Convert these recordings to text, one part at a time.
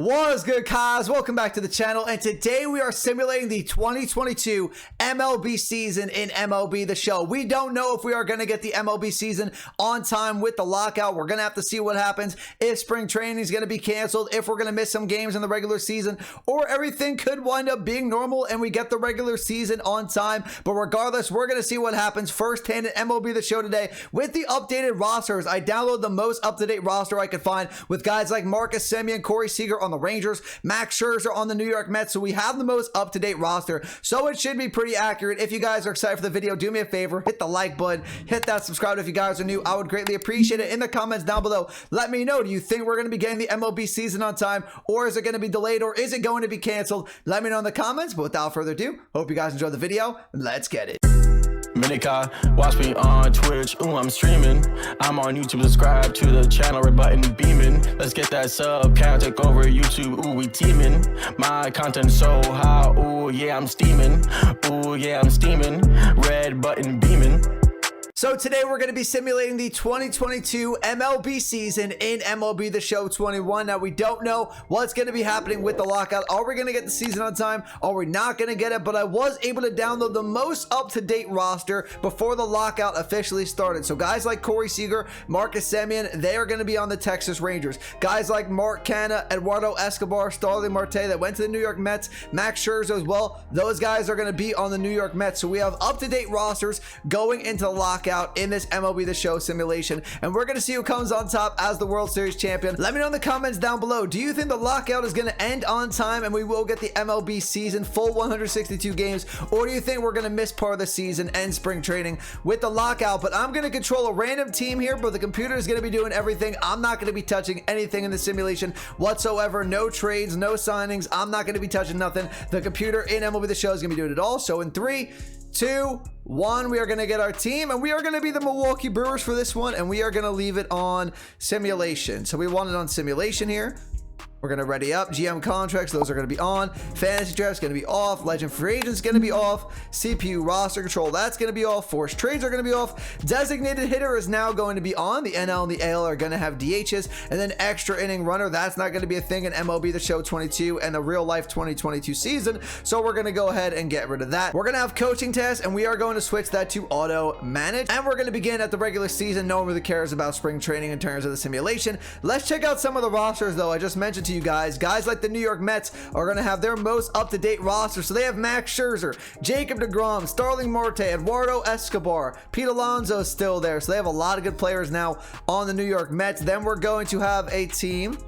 What is good, guys? Welcome back to the channel, and today we are simulating the 2022 MLB season in MLB The Show. We don't know if we are going to get the MLB season on time with the lockout. We're going to have to see what happens if spring training is going to be canceled, if we're going to miss some games in the regular season, or everything could wind up being normal and we get the regular season on time. But regardless, we're going to see what happens firsthand at MLB The Show today with the updated rosters. I downloaded the most up-to-date roster I could find with guys like Marcus Semien, Corey Seager on the Rangers, Max Scherzer on the New York Mets. So we have the most up-to-date roster, so it should be pretty accurate. If you guys are excited for the video, do me a favor, hit the like button, hit that subscribe if you guys are new. I would greatly appreciate it. In the comments down below, let me know, do you think we're going to be getting the MLB season on time, or is it going to be delayed, or is it going to be canceled? Let me know in the comments. But without further ado, hope you guys enjoyed the video. Let's get it. Minika, watch me on Twitch, ooh, I'm streaming. I'm on YouTube, subscribe to the channel, red button beaming. Let's get that sub count, take over YouTube, ooh, we teaming. My content so high, ooh, yeah, I'm steaming. Ooh, yeah, I'm steaming. Red button beaming. So today we're going to be simulating the 2022 MLB season in MLB The Show 21. Now, we don't know what's going to be happening with the lockout. Are we going to get the season on time? Are we not going to get it? But I was able to download the most up-to-date roster before the lockout officially started. So guys like Corey Seager, Marcus Semien, they are going to be on the Texas Rangers. Guys like Mark Canha, Eduardo Escobar, Starling Marte that went to the New York Mets, Max Scherzer as well. Those guys are going to be on the New York Mets. So we have up-to-date rosters going into the lockout in this MLB The Show simulation, and we're going to see who comes on top as the World Series champion. Let me know in the comments down below, do you think the lockout is going to end on time and we will get the MLB season, full 162 games, or do you think we're going to miss part of the season and spring training with the lockout? But I'm going to control a random team here, but the computer is going to be doing everything. I'm not going to be touching anything in the simulation whatsoever. No trades, no signings. I'm not going to be touching nothing. The computer in MLB The Show is going to be doing it all. So in 3, 2, 1, we are going to get our team, and we are going to be the Milwaukee Brewers for this one, and we are going to leave it on simulation. So we want it on simulation here. We're going to ready up. GM contracts, those are going to be on. Fantasy draft's going to be off. Legend free agents going to be off. CPU roster control, that's going to be off. Forced trades are going to be off. Designated hitter is now going to be on. The NL and the AL are going to have DHs. And then extra inning runner, that's not going to be a thing in MLB The Show 22 and the real life 2022 season. So we're going to go ahead and get rid of that. We're going to have coaching tests, and we are going to switch that to auto manage. And we're going to begin at the regular season. No one really cares about spring training in terms of the simulation. Let's check out some of the rosters, though. I just mentioned to you guys like the New York Mets are going to have their most up-to-date roster. So they have Max Scherzer, Jacob deGrom, Starling Marte, Eduardo Escobar, Pete Alonso is still there. So they have a lot of good players now on the New York Mets. Then we're going to have a team.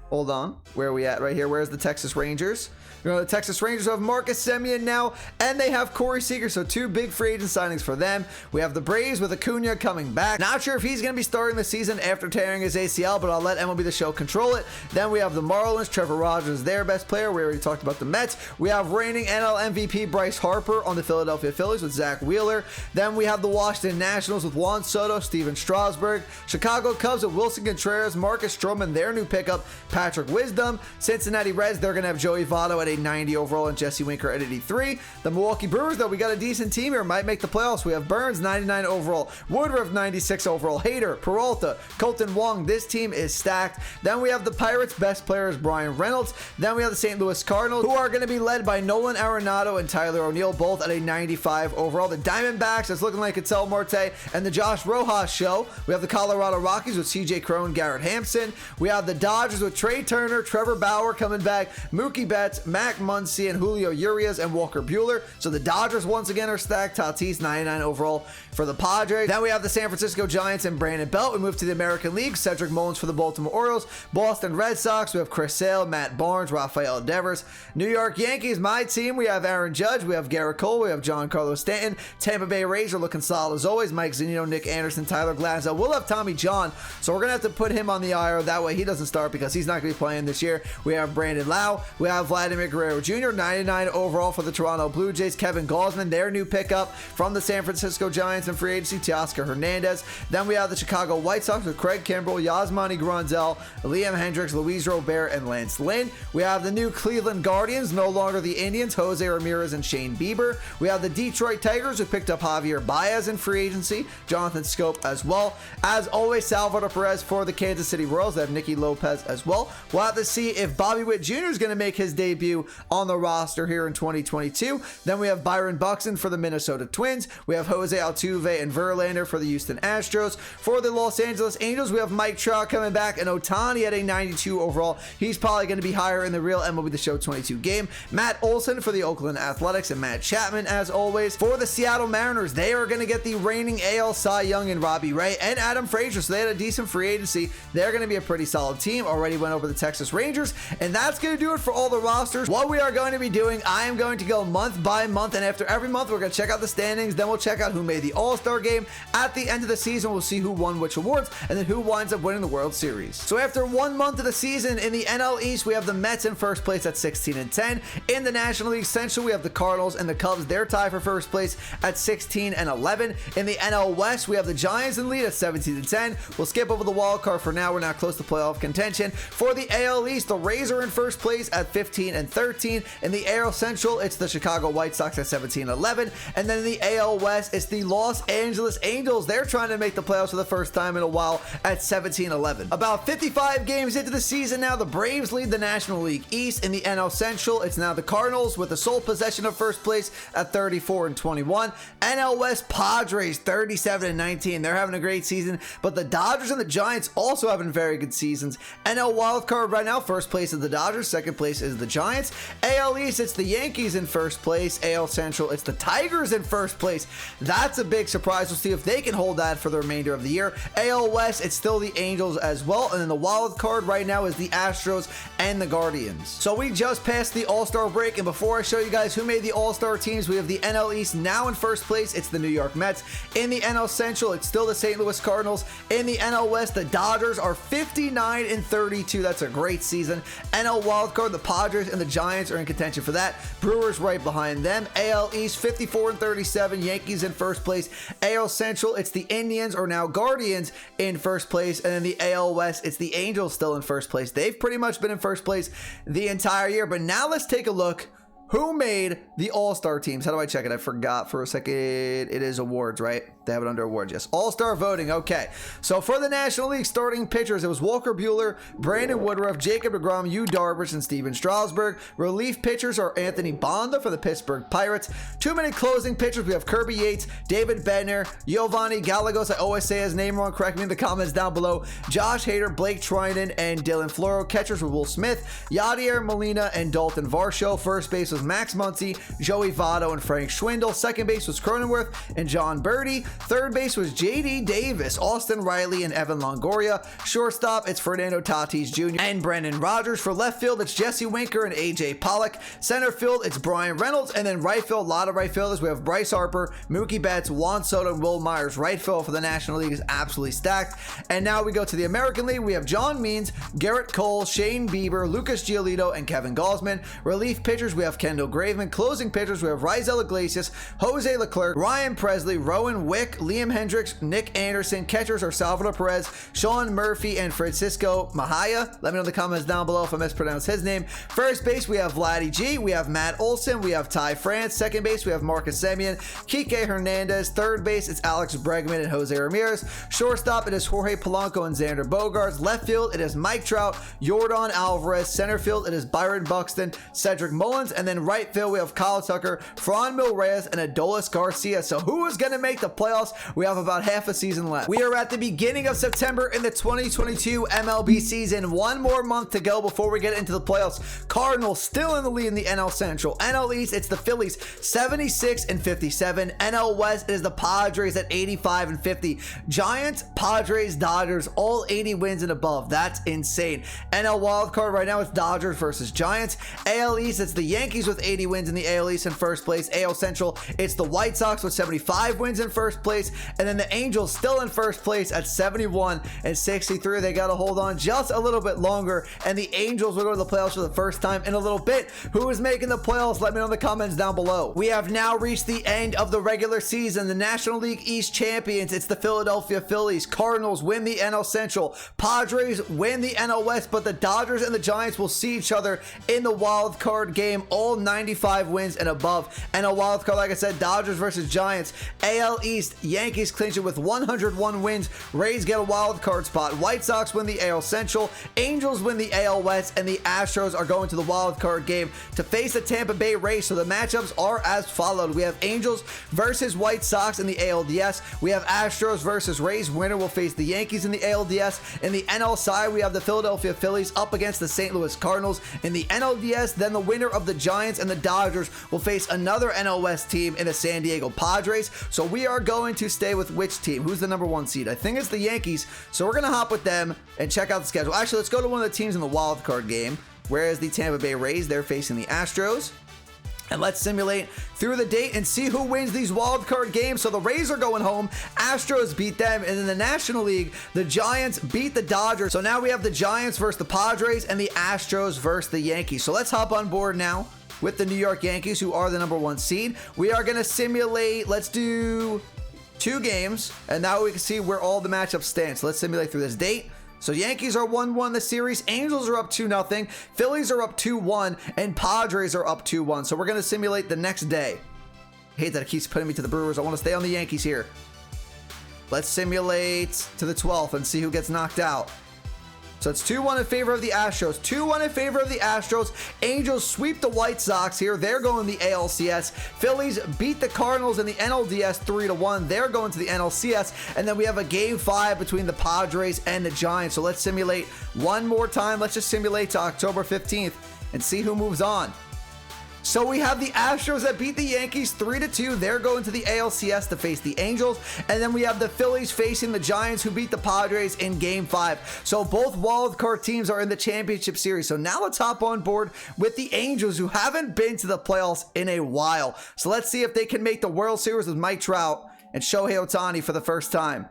Hold on, where are we at right here? Where's the Texas Rangers? You know, the Texas Rangers have Marcus Semien now, and they have Corey Seager, so 2 big free agent signings for them. We have the Braves with Acuna coming back. Not sure if he's going to be starting the season after tearing his ACL, but I'll let MLB The Show control it. Then we have the Marlins. Trevor Rogers, their best player. We already talked about the Mets. We have reigning NL MVP Bryce Harper on the Philadelphia Phillies with Zach Wheeler. Then we have the Washington Nationals with Juan Soto, Steven Strasburg. Chicago Cubs with Wilson Contreras, Marcus Stroman, their new pickup, Patrick Wisdom. Cincinnati Reds, they're going to have Joey Votto at a 90 overall and Jesse Winker at 83. The Milwaukee Brewers, though, we got a decent team here, might make the playoffs. We have Burns 99 overall, Woodruff 96 overall, Hader, Peralta, Colton Wong. This team is stacked. Then we have the Pirates, best player is Brian Reynolds. Then we have the St. Louis Cardinals, who are going to be led by Nolan Arenado and Tyler O'Neill, both at a 95 overall. The Diamondbacks, it's looking like Ketel Marte and the Josh Rojas show. We have the Colorado Rockies with CJ Cron, Garrett Hampson. We have the Dodgers with Trey Turner, Trevor Bauer coming back, Mookie Betts, Mac Muncy, and Julio Urias and Walker Buehler. So the Dodgers once again are stacked. Tatis 99 overall for the Padres. Then we have the San Francisco Giants and Brandon Belt. We move to the American League. Cedric Mullins for the Baltimore Orioles. Boston Red Sox, we have Chris Sale, Matt Barnes, Rafael Devers. New York Yankees, my team, we have Aaron Judge, we have Garrett Cole, we have Giancarlo Stanton. Tampa Bay Rays are looking solid as always. Mike Zunino, Nick Anderson, Tyler Glasnow. We'll have Tommy John, so we're gonna have to put him on the IR. That way he doesn't start because he's not gonna be playing this year. We have Brandon Lau, we have Vladimir Guerrero Jr., 99 overall for the Toronto Blue Jays. Kevin Gausman, their new pickup from the San Francisco Giants in free agency. Teoscar Hernandez. Then we have the Chicago White Sox with Craig Kimbrell, Yasmani Grandal, Liam Hendricks, Luis Robert, and Lance Lynn. We have the new Cleveland Guardians, no longer the Indians, Jose Ramirez and Shane Bieber. We have the Detroit Tigers, who picked up Javier Baez in free agency, Jonathan Scope as well. As always, Salvador Perez for the Kansas City Royals. They have Nicky Lopez as well. overall. We'll have to see if Bobby Witt Jr. is going to make his debut on the roster here in 2022. Then we have Byron Buxton for the Minnesota Twins. We have Jose Altuve and Verlander for the Houston Astros. For the Los Angeles Angels, we have Mike Trout coming back and Ohtani at a 92 overall. He's probably going to be higher in the real MLB The Show 22 game. Matt Olson for the Oakland Athletics and Matt Chapman, as always. For the Seattle Mariners, they are going to get the reigning AL Cy Young and Robbie Ray and Adam Frazier, so they had a decent free agency. They're going to be a pretty solid team. Already went over the Texas Rangers, and that's going to do it for all the rosters. What we are going to be doing, I am going to go month by month, and after every month, we're going to check out the standings. Then we'll check out who made the All-Star game. At the end of the season, we'll see who won which awards, and then who winds up winning the World Series. So after 1 month of the season, in the NL East, we have the Mets in first place at 16-10. In the National League Central, we have the Cardinals and the Cubs. They're tied for first place at 16-11. In the NL West, we have the Giants in lead at 17-10. We'll skip over the wild card for now. We're not close to playoff contention. For the AL East, the Rays are in first place at 15-13. In the AL Central, it's the Chicago White Sox at 17-11. And then in the AL West, it's the Los Angeles Angels. They're trying to make the playoffs for the first time in a while at 17-11. About 55 games into the season now, the Braves lead the National League East. In the NL Central, it's now the Cardinals with the sole possession of first place at 34-21. NL West, Padres 37-19. They're having a great season, but the Dodgers and the Giants also having very good seasons. NL wildcard right now, first place is the Dodgers, second place is the Giants. AL East, it's the Yankees in first place. AL Central, it's the Tigers in first place. That's a big surprise. We'll see if they can hold that for the remainder of the year. AL West, it's still the Angels as well, and then the wild card right now is the Astros and the Guardians. So we just passed the All-Star break, and before I show you guys who made the All-Star teams, we have the NL East now in first place. It's the New York Mets. In the NL Central, it's still the St. Louis Cardinals. In the NL West, the Dodgers are 59-32. That's a great season. NL wildcard, the Padres and the Giants are in contention for that. Brewers right behind them. AL East, 54-37. Yankees in first place. AL Central, it's the Indians, or now Guardians, in first place. And then the AL West, it's the Angels still in first place. They've pretty much been in first place the entire year. But now let's take a look. Who made the All-Star teams? How do I check it? I forgot for a second. It is awards, right? They have it under awards, yes. All-Star voting, okay. So for the National League starting pitchers, it was Walker Buehler, Brandon Woodruff, Jacob deGrom, Yu Darvish, and Steven Strasburg. Relief pitchers are Anthony Bonda for the Pittsburgh Pirates. Too many closing pitchers. We have Kirby Yates, David Bednar, Giovanni Gallegos. I always say his name wrong. Correct me in the comments down below. Josh Hader, Blake Trinan, and Dylan Floro. Catchers were Will Smith, Yadier Molina, and Dalton Varsho. First base was Max Muncy, Joey Votto, and Frank Schwindel. Second base was Cronenworth and John Birdie. Third base was JD Davis, Austin Riley, and Evan Longoria. Shortstop, it's Fernando Tatis Jr. and Brendan Rodgers. For left field, it's Jesse Winker and AJ Pollock. Center field, it's Brian Reynolds. And then right field, a lot of right fielders. We have Bryce Harper, Mookie Betts, Juan Soto, and Will Myers. Right field for the National League is absolutely stacked. And now we go to the American League. We have John Means, Garrett Cole, Shane Bieber, Lucas Giolito, and Kevin Gausman. Relief pitchers, we have Kendall Graveman. Closing pitchers, we have Raisel Iglesias, Jose Leclerc, Ryan Presley, Rowan Wick, Liam Hendricks, Nick Anderson. Catchers are Salvador Perez, Sean Murphy, and Francisco Mahaya. Let me know in the comments down below if I mispronounced his name. First base, we have Vladdy G. We have Matt Olson. We have Ty France. Second base, we have Marcus Semien, Kike Hernandez. Third base, it's Alex Bregman and Jose Ramirez. Shortstop, it is Jorge Polanco and Xander Bogaerts. Left field, it is Mike Trout, Yordan Alvarez. Center field, it is Byron Buxton, Cedric Mullins. And then right field, we have Kyle Tucker, Franmil Reyes, and Adolis Garcia. So who is going to make the playoffs? We have about half a season left. We are at the beginning of September in the 2022 MLB season. One more month to go before we get into the playoffs. Cardinals still in the lead in the NL Central. NL East, it's the Phillies, 76-57. NL West is the Padres at 85-50. Giants, Padres, Dodgers, all 80 wins and above. That's insane. NL wildcard right now, it's Dodgers versus Giants. AL East, it's the Yankees with 80 wins in the AL East in first place. AL Central, it's the White Sox with 75 wins in first place. And then the Angels still in first place at 71-63. They got to hold on just a little bit longer. And the Angels will go to the playoffs for the first time in a little bit. Who is making the playoffs? Let me know in the comments down below. We have now reached the end of the regular season. The National League East champions, it's the Philadelphia Phillies. Cardinals win the NL Central. Padres win the NL West, but the Dodgers and the Giants will see each other in the wild card game. All 95 wins and above. NL wild card, like I said, Dodgers versus Giants. AL East, East, Yankees clinch it with 101 wins. Rays get a wild card spot. White Sox win the AL Central. Angels win the AL West, and the Astros are going to the wild card game to face the Tampa Bay Rays. So the matchups are as followed. We have Angels versus White Sox in the ALDS. We have Astros versus Rays. Winner will face the Yankees in the ALDS. In the NL side, we have the Philadelphia Phillies up against the St. Louis Cardinals. In the NLDS, then the winner of the Giants and the Dodgers will face another NL West team in the San Diego Padres. So we are going to stay with which team? Who's the number 1 seed? I think it's the Yankees. So we're going to hop with them and check out the schedule. Actually, let's go to one of the teams in the wild card game. Whereas the Tampa Bay Rays, they're facing the Astros. And let's simulate through the date and see who wins these wild card games. So the Rays are going home. Astros beat them. And in the National League, the Giants beat the Dodgers. So now we have the Giants versus the Padres and the Astros versus the Yankees. So let's hop on board now with the New York Yankees, who are the number 1 seed. We are going to simulate. Let's do 2 games. And now we can see where all the matchups stand. So let's simulate through this date. So Yankees are 1-1 the series, Angels are up 2-0, Phillies are up 2-1, and Padres are up 2-1. So we're going to simulate the next day. I hate that it keeps putting me to the Brewers. I want to stay on the Yankees here. Let's simulate to the 12th and see who gets knocked out. So it's 2-1 in favor of the Astros. 2-1 in favor of the Astros. Angels sweep the White Sox here. They're going the ALCS. Phillies beat the Cardinals in the NLDS 3-1. They're going to the NLCS. And then we have a game 5 between the Padres and the Giants. So let's simulate one more time. Let's just simulate to October 15th and see who moves on. So we have the Astros that beat the Yankees 3-2. They're going to the ALCS to face the Angels. And then we have the Phillies facing the Giants, who beat the Padres in Game 5. So both wildcard teams are in the championship series. So now let's hop on board with the Angels, who haven't been to the playoffs in a while. So let's see if they can make the World Series with Mike Trout and Shohei Ohtani for the first time.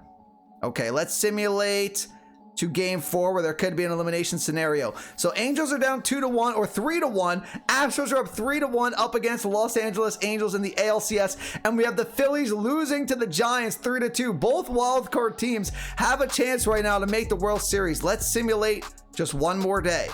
Okay, let's simulate to Game 4, where there could be an elimination scenario. So Angels are down 2-1 or 3-1. Astros are up 3-1 up against the Los Angeles Angels in the ALCS. And we have the Phillies losing to the Giants 3-2. Both wildcard teams have a chance right now to make the World Series. Let's simulate just one more day.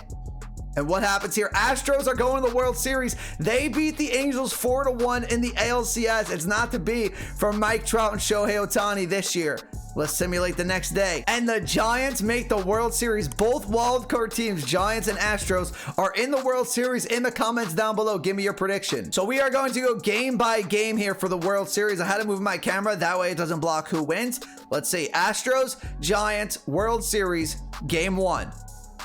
And what happens here? Astros are going to the World Series. They beat the Angels 4-1 in the ALCS. It's not to be for Mike Trout and Shohei Ohtani this year. Let's simulate the next day. And the Giants make the World Series. Both wildcard teams, Giants and Astros, are in the World Series. In the comments down below, give me your prediction. So we are going to go game by game here for the World Series. I had to move my camera. That way it doesn't block who wins. Let's see. Astros, Giants, World Series, Game 1.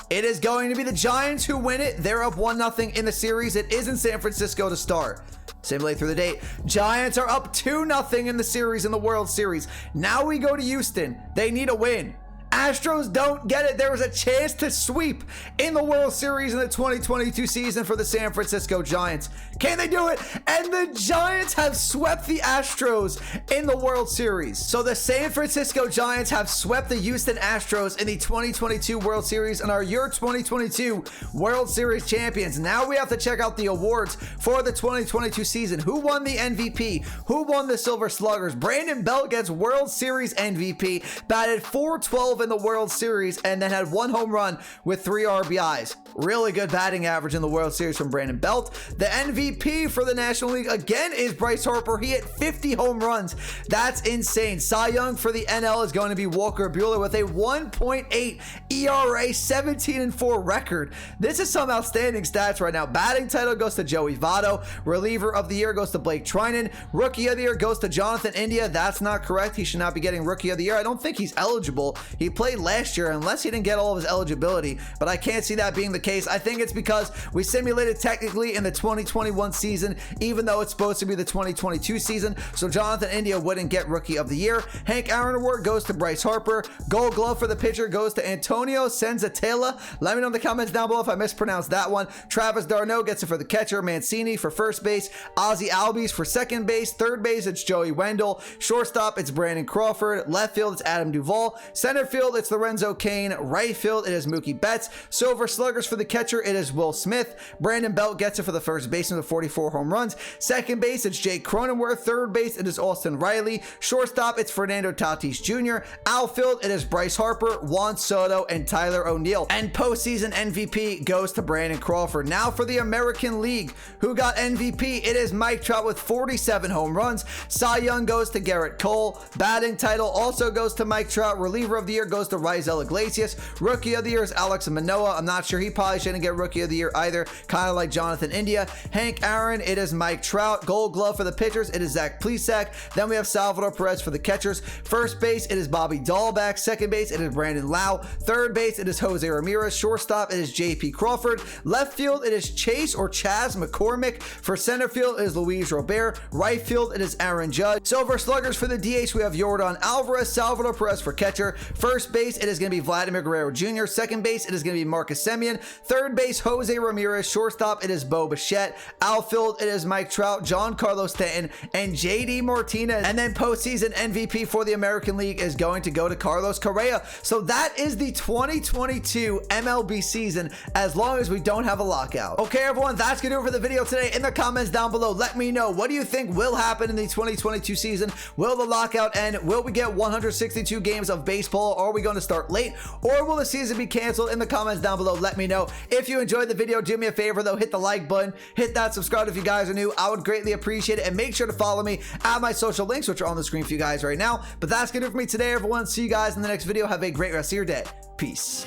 It is going to be the Giants who win it. They're up 1-0 in the series. It is in San Francisco to start. Simulate through the date. Giants are up 2-0 in the series, in the World Series. Now we go to Houston. They need a win. Astros don't get it. There was a chance to sweep in the World Series in the 2022 season for the San Francisco Giants. Can they do it? And the Giants have swept the Astros in the World Series. So the San Francisco Giants have swept the Houston Astros in the 2022 World Series and are your 2022 World Series champions. Now we have to check out the awards for the 2022 season. Who won the MVP? Who won the Silver Sluggers? Brandon Belt gets World Series MVP, batted .412 in the World Series, and then had 1 home run with 3 RBIs. Really good batting average in the World Series from Brandon Belt. The MVP for the National League again is Bryce Harper. He hit 50 home runs. That's insane. Cy Young for the NL is going to be Walker Buehler with a 1.8 ERA, 17-4 record. This is some outstanding stats right now. Batting title goes to Joey Votto. Reliever of the year goes to Blake Trinan. Rookie of the year goes to Jonathan India. That's not correct. He should not be getting Rookie of the Year. I don't think he's eligible. He played last year unless he didn't get all of his eligibility, but I can't see that being the case. I think it's because we simulated technically in the 2021 season, even though it's supposed to be the 2022 season, so Jonathan India wouldn't get Rookie of the Year. Hank Aaron Award goes to Bryce Harper. Gold Glove for the pitcher goes to Antonio Senzatela. Let me know in the comments down below if I mispronounced that one. Travis d'Arnaud gets it for the catcher. Mancini for first base. Ozzie Albies for second base. Third base, it's Joey Wendell. Shortstop, it's Brandon Crawford. Left field, it's Adam Duvall. Center field, field, it's Lorenzo Cain. Right field, it is Mookie Betts. Silver Sluggers for the catcher, it is Will Smith. Brandon Belt gets it for the first baseman with 44 home runs. Second base, it's Jake Cronenworth. Third base, it is Austin Riley. Shortstop, it's Fernando Tatis Jr. Outfield, it is Bryce Harper, Juan Soto, and Tyler O'Neill. And postseason MVP goes to Brandon Crawford. Now for the American League, who got MVP? It is Mike Trout with 47 home runs. Cy Young goes to Garrett Cole. Batting title also goes to Mike Trout. Reliever of the year goes to Raisel Iglesias. Rookie of the year is Alex Manoah. I'm not sure, he probably shouldn't get Rookie of the Year either, kind of like Jonathan India. Hank Aaron, it is Mike Trout. Gold Glove for the pitchers, it is Zach Plesac. Then we have Salvador Perez for the catchers. First base, it is Bobby Dahlbeck. Second base, it is Brandon Lau. Third base, it is Jose Ramirez. Shortstop, it is JP Crawford. Left field, it is Chase or Chaz McCormick. For center field, it is Luis Robert. Right field, it is Aaron Judge. Silver Sluggers for the DH, we have Yordan Alvarez. Salvador Perez for catcher. First base, it is going to be Vladimir Guerrero Jr. Second base, it is going to be Marcus Semien. Third base, Jose Ramirez. Shortstop, it is Bo Bichette. Outfield, it is Mike Trout, Giancarlo Stanton, and JD Martinez. And then postseason MVP for the American League is going to go to Carlos Correa. So that is the 2022 MLB season, as long as we don't have a lockout. Okay, everyone, that's gonna do it for the video today. In the comments down below, let me know, what do you think will happen in the 2022 season? Will the lockout end? Will we get 162 games of baseball? Or are we going to start late? Or will the season be canceled? In the comments down below, let me know. If you enjoyed the video, do me a favor though, hit the like button, hit that subscribe if you guys are new. I would greatly appreciate it, and make sure to follow me at my social links, which are on the screen for you guys right now. But that's gonna do it for me today, everyone. See you guys in the next video. Have a great rest of your day. Peace.